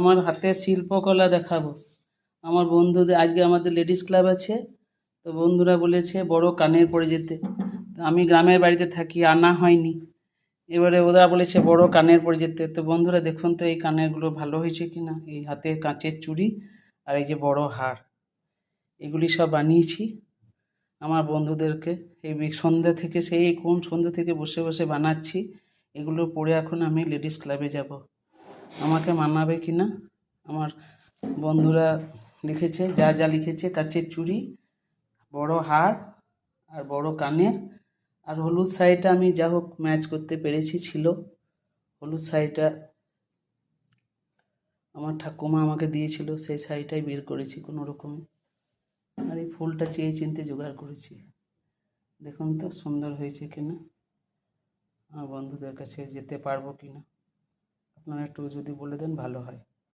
আমার হাতের শিল্পকলা দেখাবো। আমার বন্ধুদের আজকে আমাদের লেডিস ক্লাব আছে, তো বন্ধুরা বলেছে বড় কানের পরে যেতে। তো আমি গ্রামের বাড়িতে থাকি, আনা হয়নি। এবারে ওরা বলেছে বড় কানের পরে যেতে। তো বন্ধুরা দেখুন তো এই কানেরগুলো ভালো হয়েছে কিনা। এই হাতের কাঁচের চুড়ি আর এই যে বড় হার, এগুলি সব বানিয়েছি আমার বন্ধুদেরকে। এই সন্ধ্যা থেকে, সেই কোন সন্ধ্যা থেকে বসে বসে বানাচ্ছি। এগুলো পরে এখন আমি লেডিস ক্লাবে যাব। আমাকে মানাবে কি না। আমার বন্ধুরা লিখেছে, যা যা লিখেছে, কাচের চুড়ি, বড় হার আর বড় কানের, আর হলুদ শাড়িটা আমি যা হোক ম্যাচ করতে পেরেছি। ছিল হলুদ শাড়িটা আমার ঠাকুমা আমাকে দিয়েছিল, সেই শাড়িটাই বের করেছি কোনো রকমে। আর এই ফুলটা চেয়ে চিনতে জোগাড় করেছি। দেখুন তো সুন্দর হয়েছে কিনা, আমার বন্ধুদের কাছে যেতে পারবো কিনা। আপনারা একটু যদি বলে দেন ভালো হয়।